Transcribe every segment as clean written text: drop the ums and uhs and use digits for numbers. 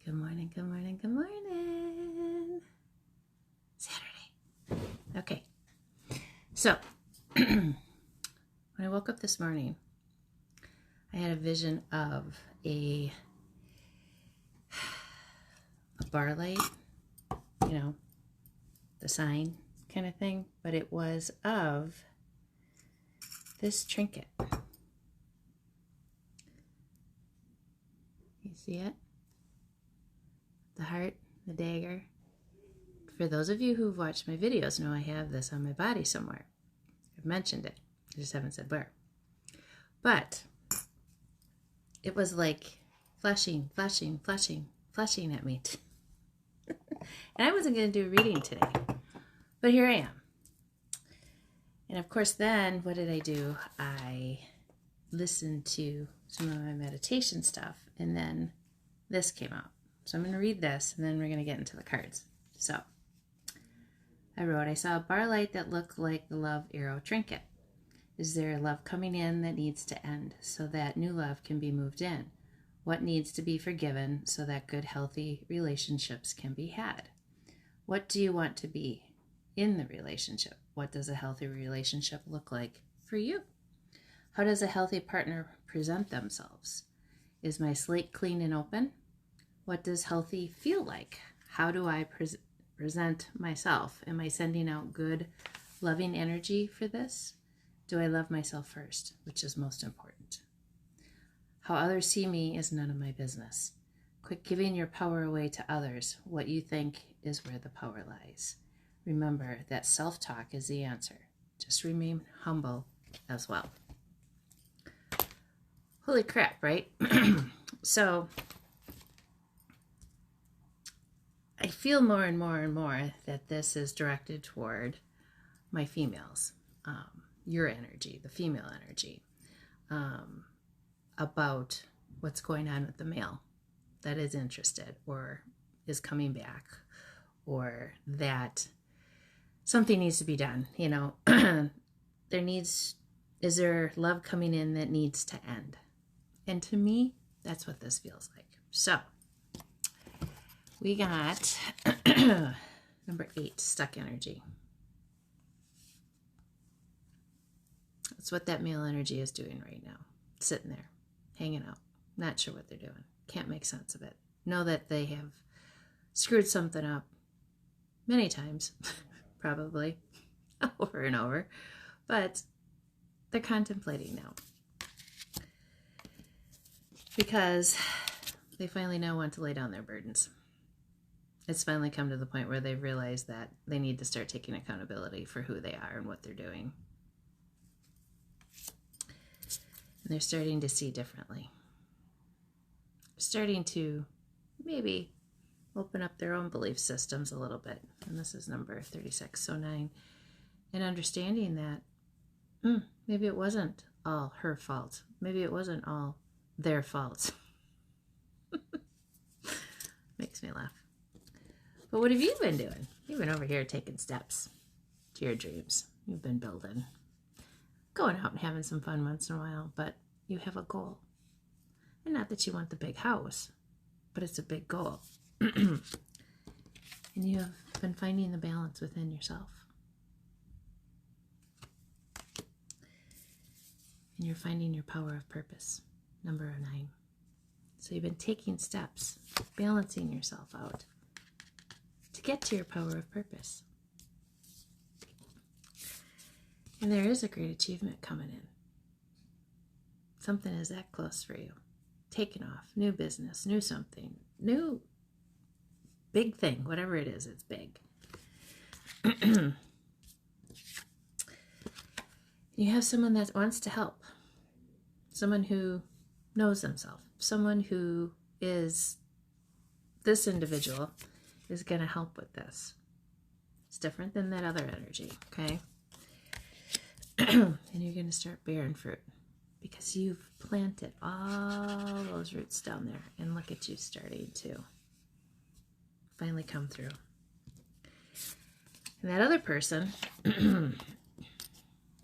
Good morning, good morning, good morning. Saturday. Okay. So, when I woke up this morning, I had a vision of a bar light, the sign kind of thing, but it was of this trinket. You see it? The heart, the dagger. For those of you who've watched my videos know I have this on my body somewhere. I've mentioned it. I just haven't said where. But it was like flashing at me. And I wasn't going to do a reading today. But here I am. And of course then, what did I do? I listened to some of my meditation stuff, and then this came out. So I'm going to read this, and then we're going to get into the cards. So I wrote, I saw a bar light that looked like the love arrow trinket. Is there a love coming in that needs to end so that new love can be moved in? What needs to be forgiven so that good, healthy relationships can be had? What do you want to be in the relationship? What does a healthy relationship look like for you? How does a healthy partner present themselves? Is my slate clean and open? What does healthy feel like? How do I present myself? Am I sending out good, loving energy for this? Do I love myself first, which is most important? How others see me is none of my business. Quit giving your power away to others. What you think is where the power lies. Remember that self-talk is the answer. Just remain humble as well. Holy crap, right? So I feel more and more that this is directed toward my females, your energy, the female energy, about what's going on with the male that is interested or is coming back, or that something needs to be done. Is there love coming in that needs to end? And to me, that's what this feels like. So we got number 8, stuck energy. That's what that male energy is doing right now. Sitting there, hanging out, not sure what they're doing. Can't make sense of it. Know that they have screwed something up many times, probably, over and over. But they're contemplating now. Because they finally now want to lay down their burdens. It's finally come to the point where they've realized that they need to start taking accountability for who they are and what they're doing. And they're starting to see differently. Starting to maybe open up their own belief systems a little bit. And this is number 3609. And understanding that maybe it wasn't all her fault. Maybe it wasn't all their fault. Makes me laugh. But what have you been doing? You've been over here taking steps to your dreams. You've been building. Going out and having some fun once in a while, but you have a goal. And not that you want the big house, but it's a big goal. And you have been finding the balance within yourself. And you're finding your power of purpose, number 9. So you've been taking steps, balancing yourself out to get to your power of purpose. And there is a great achievement coming in. Something is that close for you. Taking off, new business, new something, new big thing, whatever it is, it's big. You have someone that wants to help. Someone who knows themselves. Someone who is, this individual is going to help with this. It's different than that other energy, okay? And you're going to start bearing fruit because you've planted all those roots down there. And look at you starting to finally come through. And that other person,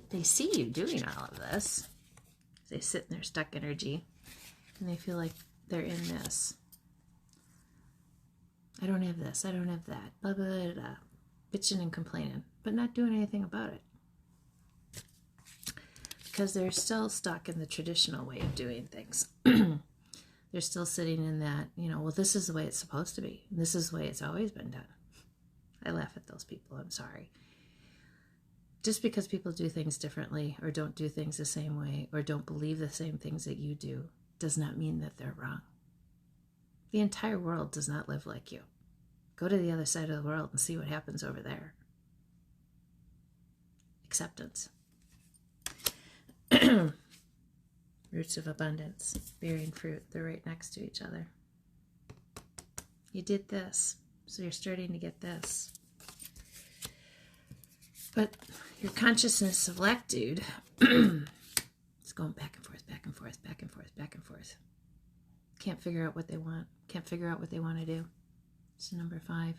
they see you doing all of this. They sit in their stuck energy and they feel like they're in this. I don't have this, I don't have that, blah, blah, blah, blah. Bitching and complaining, but not doing anything about it. Because they're still stuck in the traditional way of doing things. They're still sitting in that, well, this is the way it's supposed to be. This is the way it's always been done. I laugh at those people, I'm sorry. Just because people do things differently or don't do things the same way or don't believe the same things that you do does not mean that they're wrong. The entire world does not live like you. Go to the other side of the world and see what happens over there. Acceptance. Roots of abundance, bearing fruit, they're right next to each other. You did this, so you're starting to get this. But your consciousness of lack, dude, it's going back and forth, back and forth, back and forth, back and forth. Can't figure out what they want. Can't figure out what they want to do. It's number 5.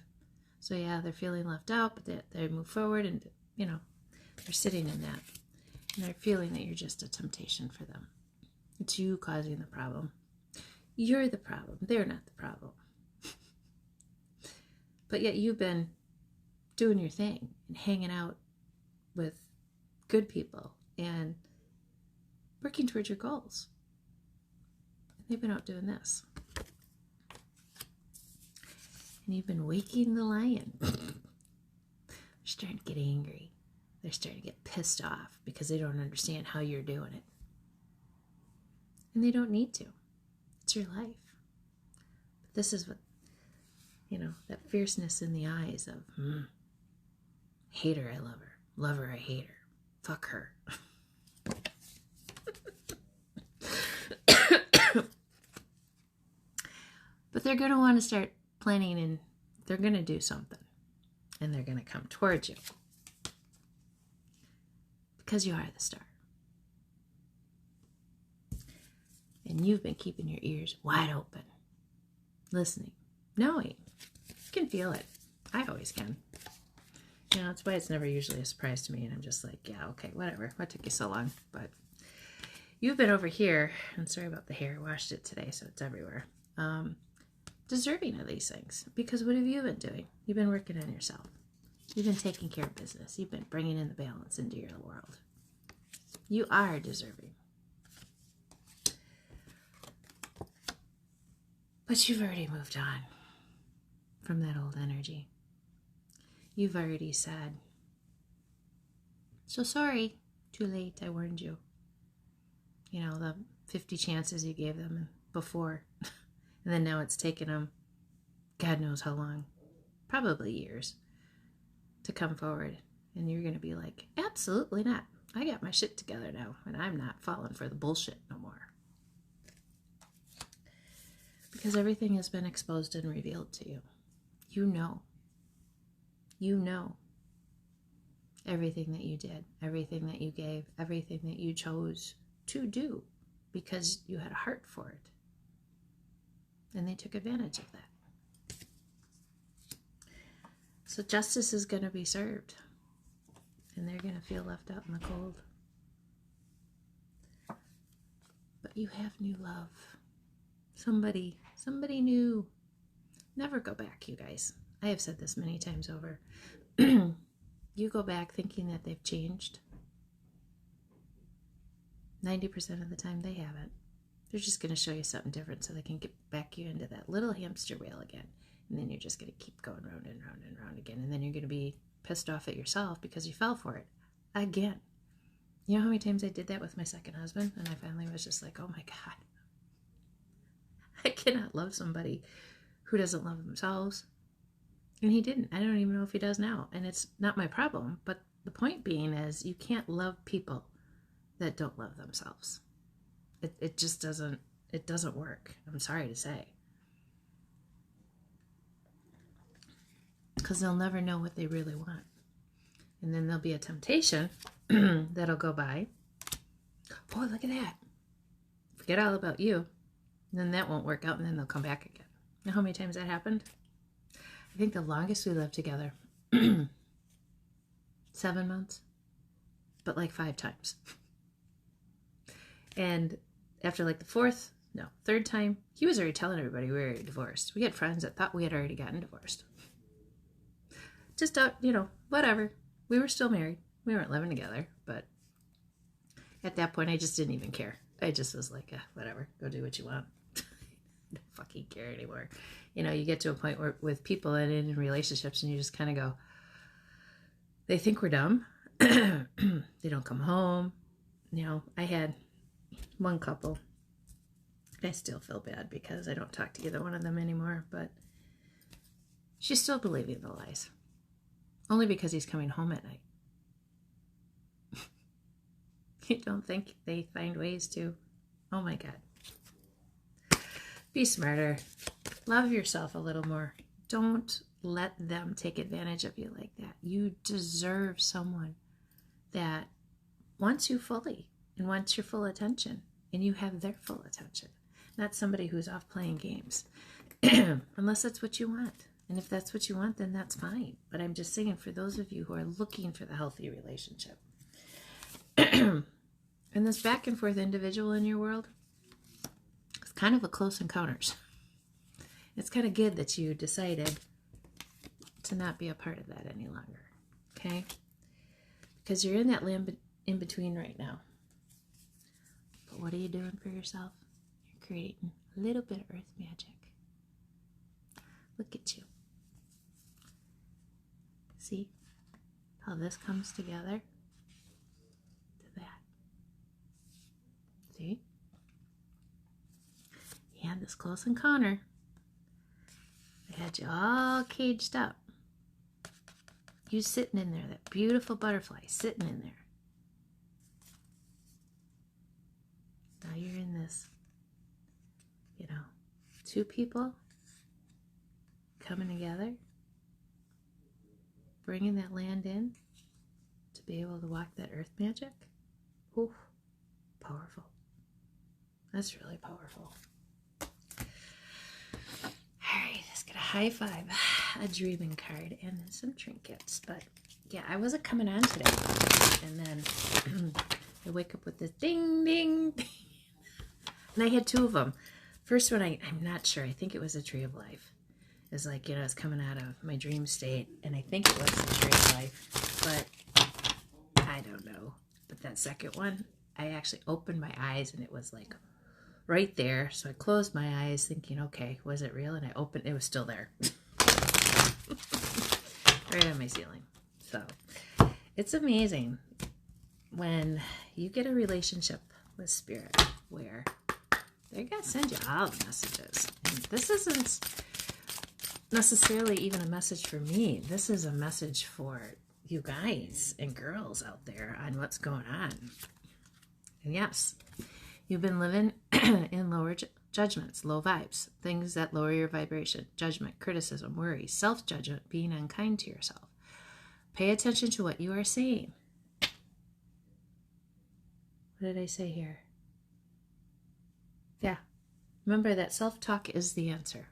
So yeah, they're feeling left out, but they move forward and, they're sitting in that. And they're feeling that you're just a temptation for them. It's you causing the problem. You're the problem. They're not the problem. But yet you've been doing your thing and hanging out with good people and working towards your goals. And they've been out doing this. And you've been waking the lion. They're starting to get angry. They're starting to get pissed off because they don't understand how you're doing it. And they don't need to. It's your life. But this is what, that fierceness in the eyes of, hate her, I love her, I hate her, fuck her. But they're going to want to start planning and they're going to do something. And they're going to come towards you. Because you are the star. And you've been keeping your ears wide open. Listening. Knowing. You can feel it. I always can. That's why it's never usually a surprise to me. And I'm just like, yeah, okay, whatever. What took you so long? But you've been over here. And sorry about the hair. I washed it today, so it's everywhere. Deserving of these things. Because what have you been doing? You've been working on yourself. You've been taking care of business. You've been bringing in the balance into your world. You are deserving. But you've already moved on from that old energy. You've already said, so sorry, too late, I warned you. The 50 chances you gave them before. And then now it's taken them, God knows how long, probably years, to come forward. And you're going to be like, absolutely not. I got my shit together now, and I'm not falling for the bullshit no more. Because everything has been exposed and revealed to you. You know. You know. Everything that you did, everything that you gave, everything that you chose to do because you had a heart for it. And they took advantage of that. So justice is going to be served. And they're going to feel left out in the cold. But you have new love. Somebody new. Never go back, you guys. I have said this many times over. You go back thinking that they've changed. 90% of the time they haven't. They're just going to show you something different so they can get back you into that little hamster wheel again. And then you're just going to keep going round and round and round again. And then you're going to be pissed off at yourself because you fell for it again. You know how many times I did that with my second husband? And I finally was just like, oh my God. I cannot love somebody who doesn't love themselves. And he didn't. I don't even know if he does now. And it's not my problem. But the point being is you can't love people that don't love themselves. It just doesn't work. I'm sorry to say. Because they'll never know what they really want. And then there'll be a temptation that'll go by. Boy, look at that. Forget all about you. And then that won't work out and then they'll come back again. You know how many times that happened? I think the longest we lived together, 7 months, but like 5 times. And after like the 4th No. Third time, he was already telling everybody we were already divorced. We had friends that thought we had already gotten divorced. Just, whatever. We were still married. We weren't living together, but at that point, I just didn't even care. I just was like, whatever, go do what you want. I don't fucking care anymore. You get to a point where with people and in relationships, and you just kind of go, they think we're dumb. They don't come home. I had one couple. I still feel bad because I don't talk to either one of them anymore, but she's still believing the lies. Only because he's coming home at night. You don't think they find ways to? Oh my God. Be smarter. Love yourself a little more. Don't let them take advantage of you like that. You deserve someone that wants you fully and wants your full attention, and you have their full attention. Not somebody who's off playing games. Unless that's what you want. And if that's what you want, then that's fine. But I'm just saying, for those of you who are looking for the healthy relationship, and this back and forth individual in your world, it's kind of a close encounters. It's kind of good that you decided to not be a part of that any longer. Okay? Because you're in that land in between right now. But what are you doing for yourself? You're creating a little bit of earth magic. Look at you. See how this comes together? To that. See? You had this close encounter. They had you all caged up. You sitting in there, that beautiful butterfly sitting in there. Now you're in this, two people coming together, bringing that land in to be able to walk that earth magic. Ooh, powerful. That's really powerful. All right, let's get a high five, a dreaming card, and some trinkets. But yeah, I wasn't coming on today. And then I wake up with this ding, ding, ding. And I had two of them. First one, I'm not sure. I think it was a Tree of Life. It's like, it's coming out of my dream state. And I think it was the Tree of Life. But I don't know. But that second one, I actually opened my eyes and it was like right there. So I closed my eyes thinking, okay, was it real? And I opened, it was still there. Right on my ceiling. So it's amazing when you get a relationship with Spirit where they're going to send you all the messages. And this isn't necessarily even a message for me. This is a message for you guys and girls out there on what's going on. And yes, you've been living in lower judgments, low vibes, things that lower your vibration, judgment, criticism, worry, self-judgment, being unkind to yourself. Pay attention to what you are saying. What did I say here? Yeah. Remember that self-talk is the answer.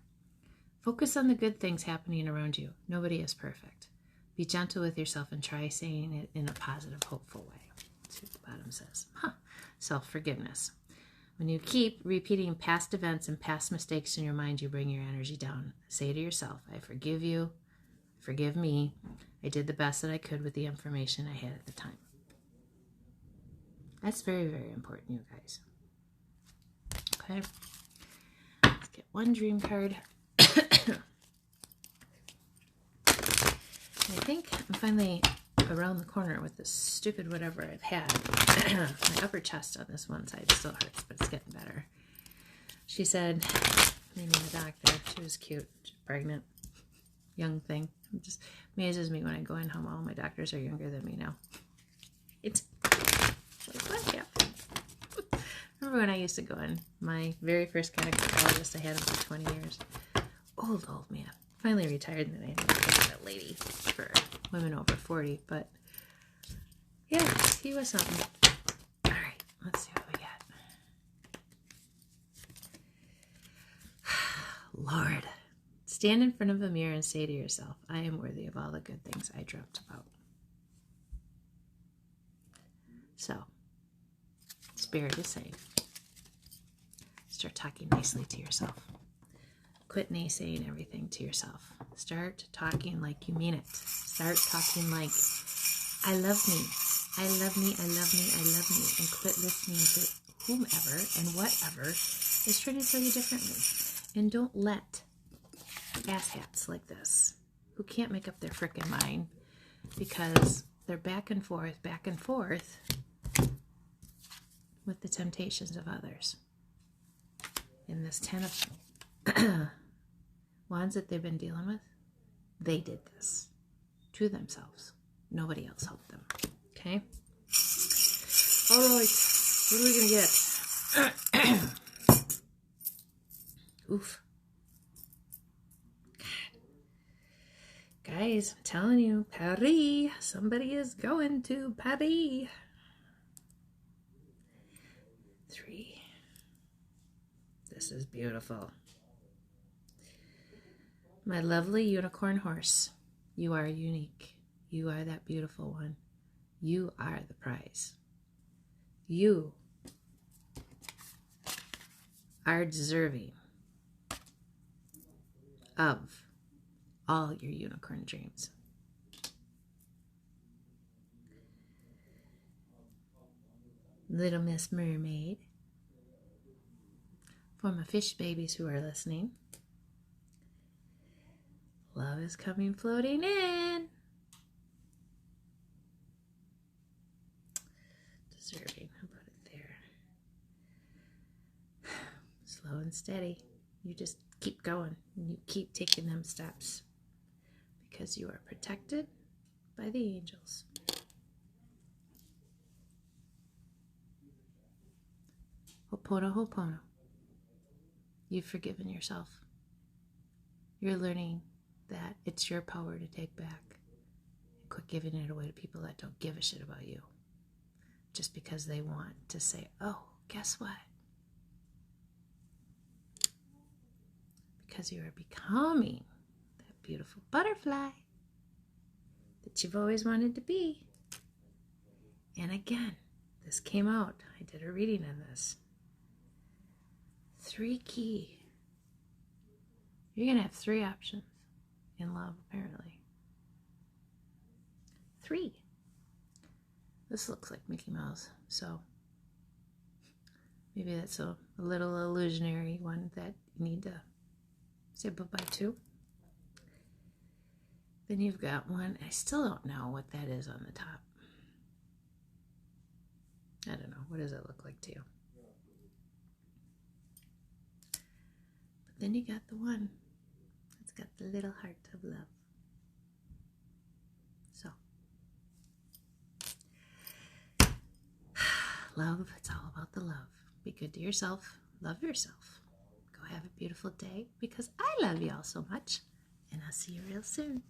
Focus on the good things happening around you. Nobody is perfect. Be gentle with yourself and try saying it in a positive, hopeful way. Let's see what the bottom says. Self-forgiveness. When you keep repeating past events and past mistakes in your mind, you bring your energy down. Say to yourself, I forgive you. Forgive me. I did the best that I could with the information I had at the time. That's very, very important, you guys. Okay. Let's get one dream card. I think I'm finally around the corner with this stupid whatever I've had. My upper chest on this one side still hurts, but it's getting better. She said, meaning the doctor, she was cute, pregnant, young thing. It just amazes me when I go in home, all my doctors are younger than me now. It's like, what happened? Remember when I used to go in, my very first gynecologist, I had him for 20 years. Old man. Finally retired, and then I ended up with that lady for women over 40. But yeah, he was something. All right, let's see what we got. Lord, stand in front of a mirror and say to yourself, I am worthy of all the good things I dreamt about. So, Spirit is saying, Start talking nicely to yourself. Quit naysaying everything to yourself. Start talking like you mean it. Start talking like, I love me. I love me, I love me, I love me. And quit listening to whomever and whatever is trying to tell you differently. And don't let asshats like this, who can't make up their frickin' mind because they're back and forth with the temptations of others. In this 10 of wands that they've been dealing with, they did this to themselves. Nobody else helped them. Okay? All right. What are we going to get? Oof. God. Guys, I'm telling you, Paris. Somebody is going to Paris. 3. This is beautiful. My lovely unicorn horse, you are unique. You are that beautiful one. You are the prize. You are deserving of all your unicorn dreams. Little Miss Mermaid, for my fish babies who are listening, love is coming floating in. Deserving, I'll put it there. Slow and steady. You just keep going. And you keep taking them steps because you are protected by the angels. Ho'opono, ho'opono. You've forgiven yourself. You're learning that it's your power to take back. And quit giving it away to people that don't give a shit about you. Just because they want to say, oh, guess what? Because you are becoming that beautiful butterfly that you've always wanted to be. And again, this came out. I did a reading on this. 3 key. You're going to have 3 options in love, apparently. 3. This looks like Mickey Mouse, so maybe that's a little illusionary one that you need to say bye-bye to. Then you've got one, I still don't know what that is on the top. I don't know. What does it look like to you? But then you got the one that's got the little heart of love. So, love, it's all about the love. Be good to yourself. Love yourself. Go have a beautiful day because I love you all so much. And I'll see you real soon.